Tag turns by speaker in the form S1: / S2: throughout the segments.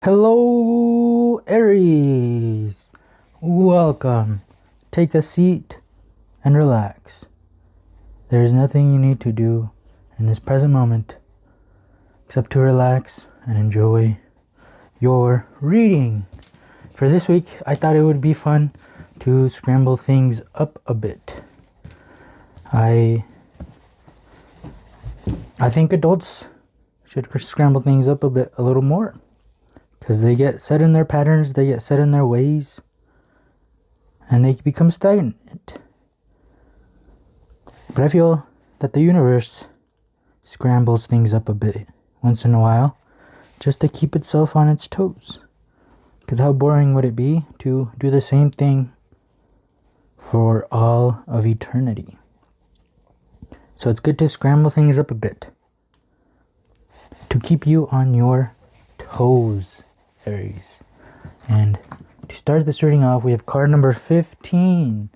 S1: Hello, Aries. Welcome. Take a seat and relax. There is nothing you need to do in this present moment except to relax and enjoy your reading. For this week, I thought it would be fun to scramble things up a bit. I think adults should scramble things up a little more. Because they get set in their patterns, they get set in their ways, and they become stagnant. But I feel that the universe scrambles things up a bit once in a while, just to keep itself on its toes. Because how boring would it be to do the same thing for all of eternity? So it's good to scramble things up a bit, to keep you on your toes, Aries. And to start this reading off, we have card number 15.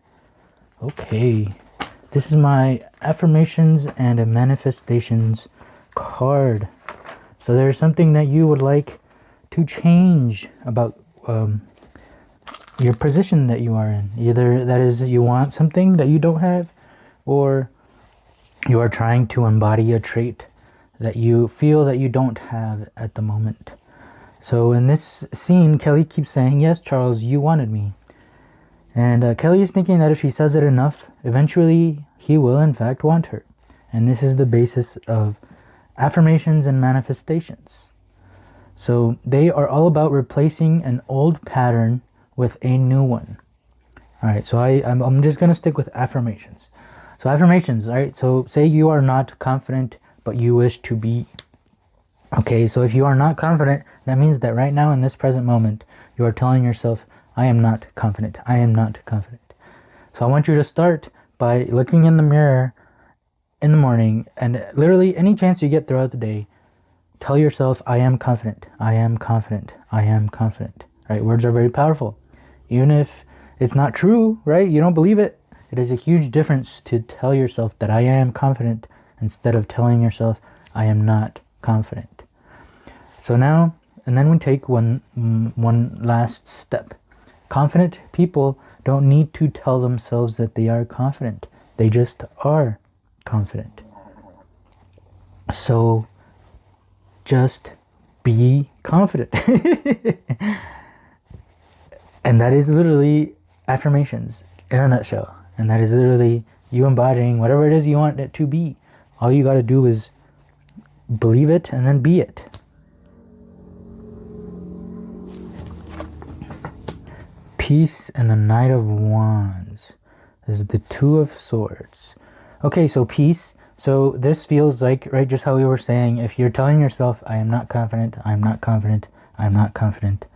S1: Okay, this is my affirmations and manifestations card. So there's something that you would like to change about your position that you are in. Either that is you want something that you don't have, or you are trying to embody a trait that you feel that you don't have at the moment. So in this scene, Kelly keeps saying, "Yes, Charles, you wanted me." And Kelly is thinking that if she says it enough, eventually he will in fact want her. And this is the basis of affirmations and manifestations. So they are all about replacing an old pattern with a new one. All right, so I'm just going to stick with affirmations. So affirmations, all right, so say you are not confident, but you wish to be. Okay, so if you are not confident, that means that right now in this present moment, you are telling yourself, I am not confident. I am not confident. So I want you to start by looking in the mirror in the morning, and literally any chance you get throughout the day, tell yourself, I am confident. I am confident. I am confident. Right? Words are very powerful. Even if it's not true, right? You don't believe it. It is a huge difference to tell yourself that I am confident instead of telling yourself, I am not confident. So now, and then we take one last step. Confident people don't need to tell themselves that they are confident. They just are confident. So just be confident. And that is literally affirmations in a nutshell. And that is literally you embodying whatever it is you want it to be. All you got to do is believe it and then be it. Peace and the Knight of Wands. This is the Two of Swords. Okay, so peace. So this feels like, right, just how we were saying, if you're telling yourself, I am not confident, I'm not confident, I'm not confident.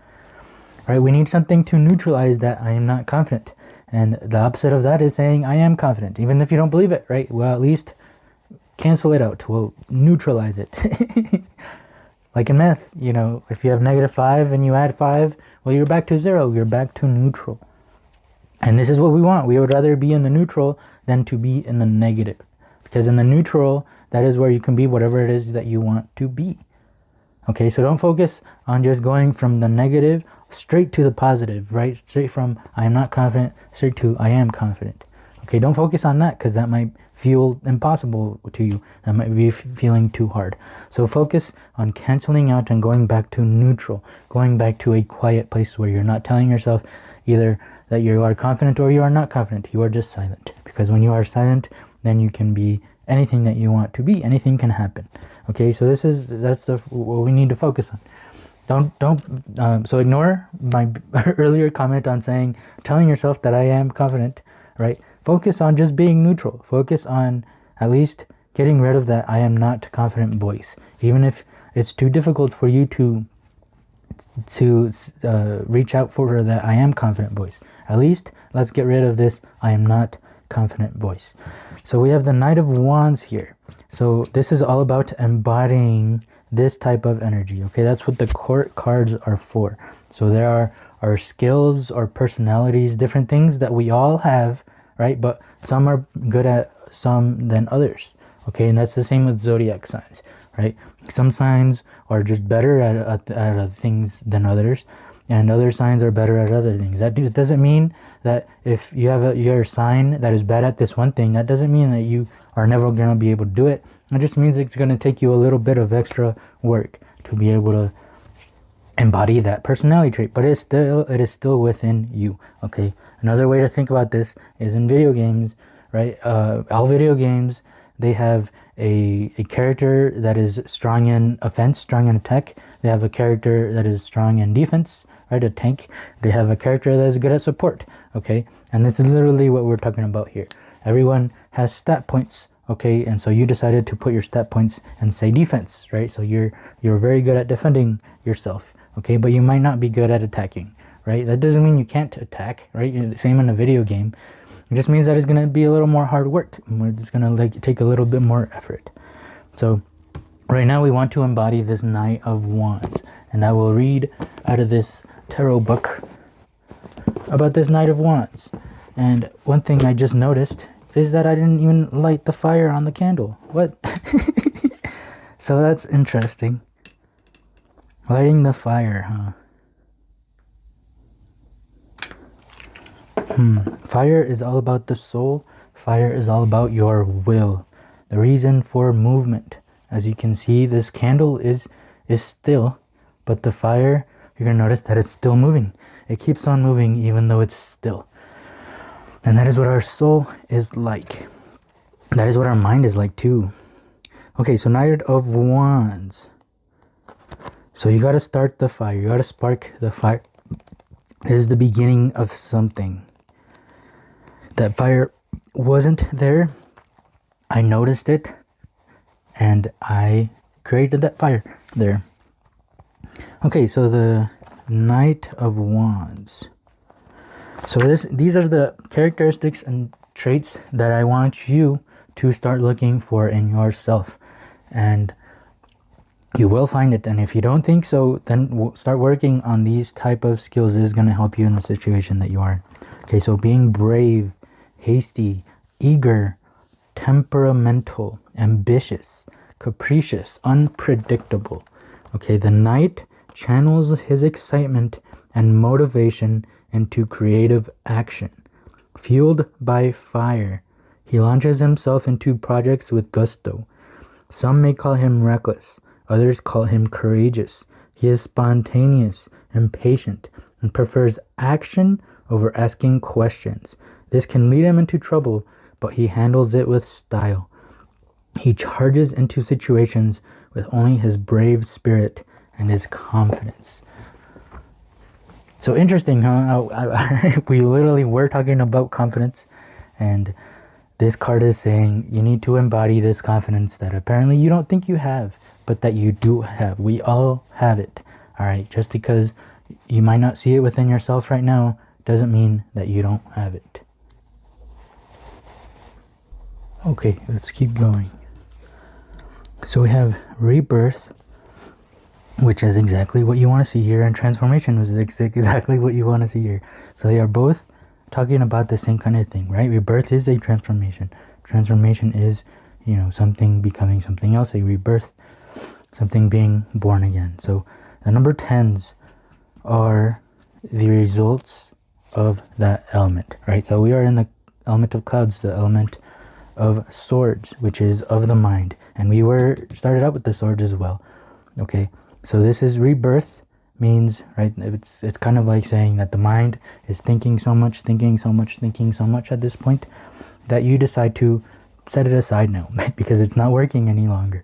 S1: Right, we need something to neutralize that I am not confident. And the opposite of that is saying, I am confident. Even if you don't believe it, right? Well, at least cancel it out. We'll neutralize it. Like in math, you know, if you have -5 and you add 5, well, you're back to 0. You're back to neutral. And this is what we want. We would rather be in the neutral than to be in the negative. Because in the neutral, that is where you can be whatever it is that you want to be. Okay, so don't focus on just going from the negative straight to the positive, right? Straight from I am not confident, straight to I am confident. Okay, don't focus on that because that might feel impossible to you. That might be feeling too hard. So focus on canceling out and going back to neutral, going back to a quiet place where you're not telling yourself either that you are confident or you are not confident. You are just silent. Because when you are silent, then you can be anything that you want to be. Anything can happen. Okay, so that's what we need to focus on. So ignore my earlier comment on telling yourself that I am confident, right? Focus on just being neutral. Focus on at least getting rid of that I am not confident voice. Even if it's too difficult for you to reach out for that I am confident voice. At least let's get rid of this I am not confident voice. So we have the Knight of Wands here. So this is all about embodying this type of energy. Okay, that's what the court cards are for. So there are our skills, our personalities, different things that we all have, right? But some are good at some than others. Okay, and that's the same with zodiac signs. right? Some signs are just better at things than others, and other signs are better at other things. It doesn't mean that if you have your sign that is bad at this one thing, that doesn't mean that you are never going to be able to do it. It just means it's going to take you a little bit of extra work to be able to embody that personality trait, but it is still within you. Okay, another way to think about this is in video games, right? All video games, they have a character that is strong in offense, strong in attack. They have a character that is strong in defense, right? A tank. They have a character that is good at support. Okay, and this is literally what we're talking about here. Everyone has stat points. Okay, and so you decided to put your stat points and say defense, right? So you're very good at defending yourself. Okay, but you might not be good at attacking, right? That doesn't mean you can't attack, right? Same in a video game. It just means that it's going to be a little more hard work. It's going to take a little bit more effort. So right now we want to embody this Knight of Wands, and I will read out of this tarot book about this Knight of Wands. And one thing I just noticed is that I didn't even light the fire on the candle. What? So that's interesting. Lighting the fire, huh? Fire is all about the soul. Fire is all about your will. The reason for movement. As you can see, this candle is still, but the fire, you're going to notice that it's still moving. It keeps on moving even though it's still. And that is what our soul is like. That is what our mind is like too. Okay, so Knight of Wands. So you got to start the fire. You got to spark the fire. This is the beginning of something. That fire wasn't there. I noticed it. And I created that fire there. Okay, so the Knight of Wands. So these are the characteristics and traits that I want you to start looking for in yourself. And you will find it. And if you don't think so, then start working on these type of skills. It is going to help you in the situation that you are in. Okay, so being brave, hasty, eager, temperamental, ambitious, capricious, unpredictable. Okay, the Knight channels his excitement and motivation into creative action. Fueled by fire, he launches himself into projects with gusto. Some may call him reckless. Others call him courageous. He is spontaneous, impatient, and prefers action over asking questions. This can lead him into trouble, but he handles it with style. He charges into situations with only his brave spirit and his confidence. So interesting, huh? We literally were talking about confidence, and this card is saying you need to embody this confidence that apparently you don't think you have, but that you do have. We all have it. All right, just because you might not see it within yourself right now doesn't mean that you don't have it. Okay, let's keep going. So we have rebirth, which is exactly what you want to see here, and transformation was exactly what you want to see here. So they are both talking about the same kind of thing, right? Rebirth is a transformation. Transformation is, something becoming something else, a rebirth, something being born again. So the number 10s are the results of that element, right? So we are in the element of clouds, the element of swords, which is of the mind. And we started out with the swords as well. Okay, so this is rebirth, means, right, it's kind of like saying that the mind is thinking so much at this point that you decide to set it aside now because it's not working any longer,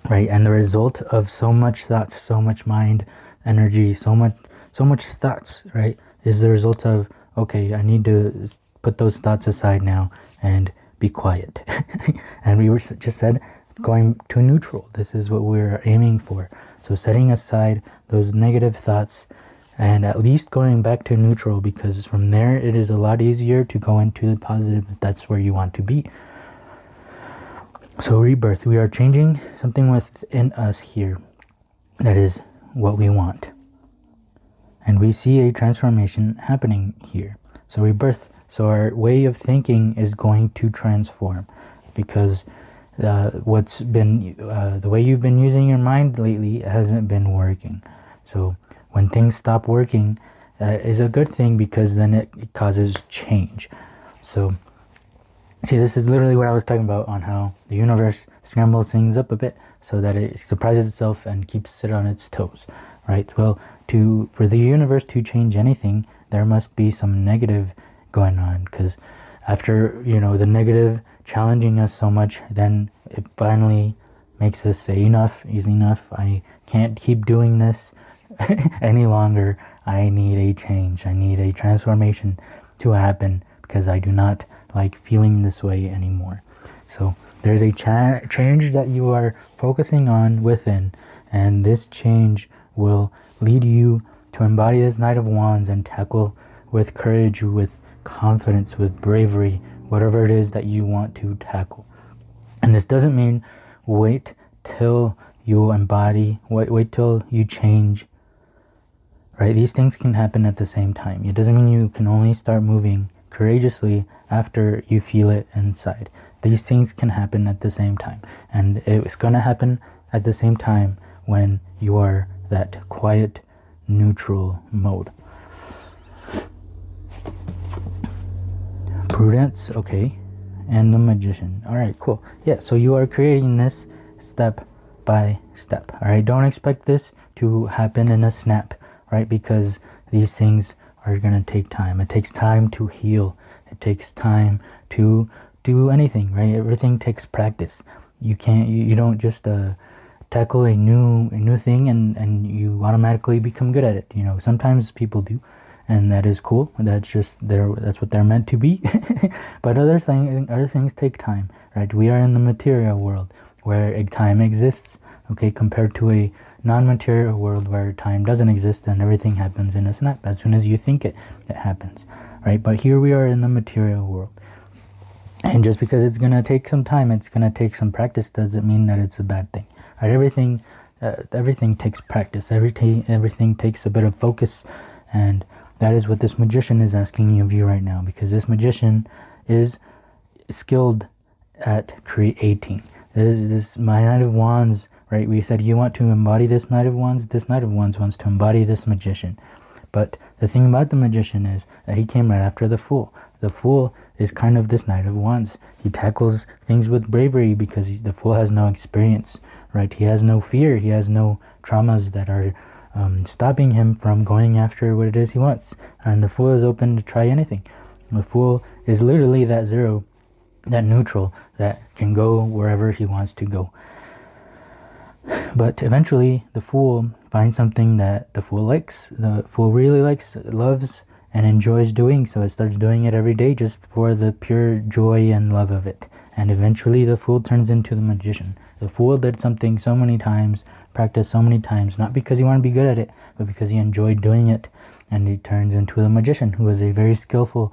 S1: right? And the result of so much thoughts, so much mind energy, so much thoughts, right, is the result of, okay, I need to put those thoughts aside now and be quiet. And we just said going to neutral. This is what we're aiming for. So setting aside those negative thoughts and at least going back to neutral, because from there it is a lot easier to go into the positive if that's where you want to be. So rebirth, we are changing something within us here. That is what we want. And we see a transformation happening here. So rebirth, so our way of thinking is going to transform, because what's been the way you've been using your mind lately hasn't been working. So when things stop working, is a good thing, because then it causes change. So see, this is literally what I was talking about, on how the universe scrambles things up a bit so that it surprises itself and keeps it on its toes, right? Well, for the universe to change anything, there must be some negative going on, because after, the negative challenging us so much, then it finally makes us say, enough is enough. I can't keep doing this any longer. I need a change. I need a transformation to happen, because I do not like feeling this way anymore. So there's a change that you are focusing on within, and this change will lead you to embody this Knight of Wands and tackle with courage, with confidence, with bravery, whatever it is that you want to tackle. And this doesn't mean wait till you embody, wait till you change, right? These things can happen at the same time. It doesn't mean you can only start moving courageously after you feel it inside. These things can happen at the same time, and it's going to happen at the same time when you are that quiet, neutral mode. Prudence, okay, and the Magician. All right, cool. Yeah, so you are creating this step by step. All right, don't expect this to happen in a snap, right? Because these things are going to take time. It takes time to heal. It takes time to do anything, right? Everything takes practice. You can't, you don't just tackle a new thing and you automatically become good at it. Sometimes people do, and that is cool. That's just that's what they're meant to be. But other things take time, right? We are in the material world where time exists, okay, compared to a non-material world where time doesn't exist and everything happens in a snap. As soon as you think it happens, right? But here we are in the material world, and just because it's gonna take some time, it's gonna take some practice, doesn't mean that it's a bad thing, right? Everything takes practice. Everything takes a bit of focus, and that is what this Magician is asking of you right now, because this Magician is skilled at creating. This my Knight of Wands, right? We said you want to embody this Knight of Wands. This Knight of Wands wants to embody this Magician. But the thing about the Magician is that he came right after the Fool. The Fool is kind of this Knight of Wands. He tackles things with bravery because the Fool has no experience, right? He has no fear. He has no traumas that are stopping him from going after what it is he wants. And the Fool is open to try anything. The Fool is literally that zero, that neutral, that can go wherever he wants to go. But eventually the Fool finds something that the Fool likes, the Fool really likes, loves, and enjoys doing, so it starts doing it every day just for the pure joy and love of it. And eventually the Fool turns into the Magician. The Fool did something so many times, practiced so many times, not because he wanted to be good at it, but because he enjoyed doing it, and he turns into the Magician, who is a very skillful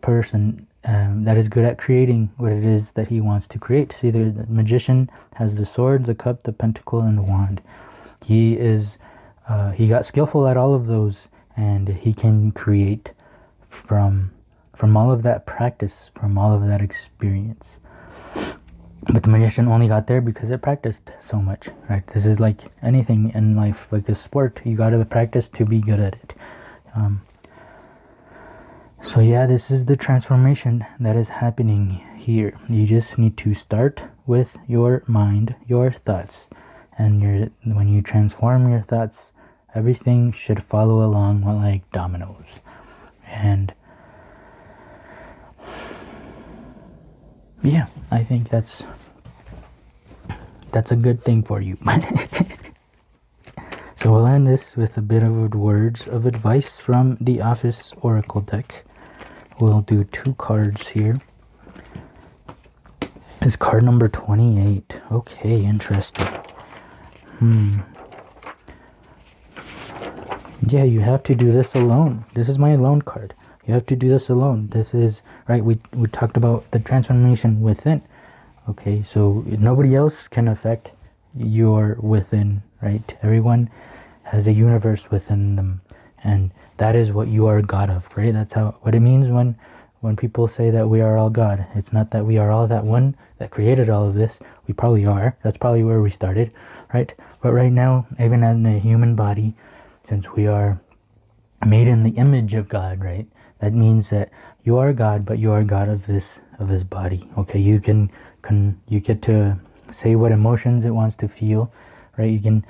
S1: person that is good at creating what it is that he wants to create. See, the Magician has the sword, the cup, the pentacle, and the wand. He got skillful at all of those, and he can create from all of that practice, from all of that experience. But the Magician only got there because it practiced so much, right? This is like anything in life, like a sport. You got to practice to be good at it. So yeah, this is the transformation that is happening here. You just need to start with your mind, your thoughts. And when you transform your thoughts, everything should follow along like dominoes. And yeah, I think that's a good thing for you. So we'll end this with a bit of words of advice from the Office Oracle deck. We'll do 2 cards here. It's card number 28. Okay, interesting. Yeah, you have to do this alone. This is my alone card. You have to do this alone. This is, right, we talked about the transformation within. Okay, so nobody else can affect your within, right? Everyone has a universe within them, and that is what you are God of, right? That's what it means when when people say that we are all God. It's not that we are all that one that created all of this. We probably are. That's probably where we started, right? But right now, even in a human body, since we are made in the image of God, right? That means that you are God, but you are God of this body. Okay, you you get to say what emotions it wants to feel, right? You can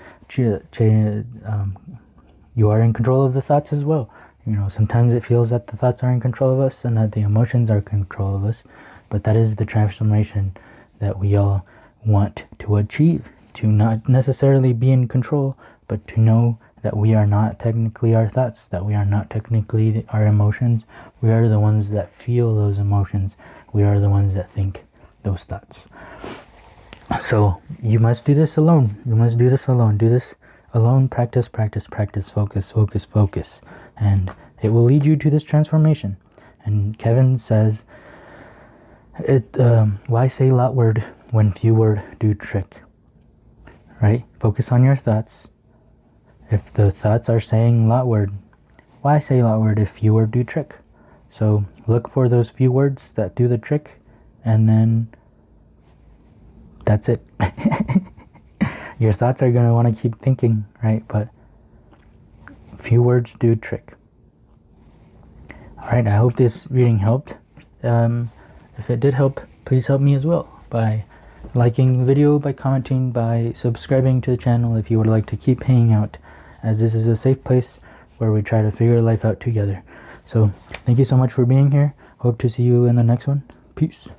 S1: you are in control of the thoughts as well. You know, sometimes it feels that the thoughts are in control of us and that the emotions are in control of us, but that is the transformation that we all want to achieve, to not necessarily be in control, but to know that we are not technically our thoughts, that we are not technically our emotions. We are the ones that feel those emotions. We are the ones that think those thoughts. So you must do this alone. You must do this alone. Do this alone. Practice, practice, practice. Focus, focus, focus. And it will lead you to this transformation. And Kevin says, why say lot word when few word do trick? Right? Focus on your thoughts. If the thoughts are saying lot word, why say lot word if few word do trick? So look for those few words that do the trick, and then that's it. Your thoughts are going to want to keep thinking, right? But few words do trick. Alright, I hope this reading helped. If it did help, please help me as well by liking the video, by commenting, by subscribing to the channel if you would like to keep hanging out, as this is a safe place where we try to figure life out together. So thank you so much for being here. Hope to see you in the next one. Peace.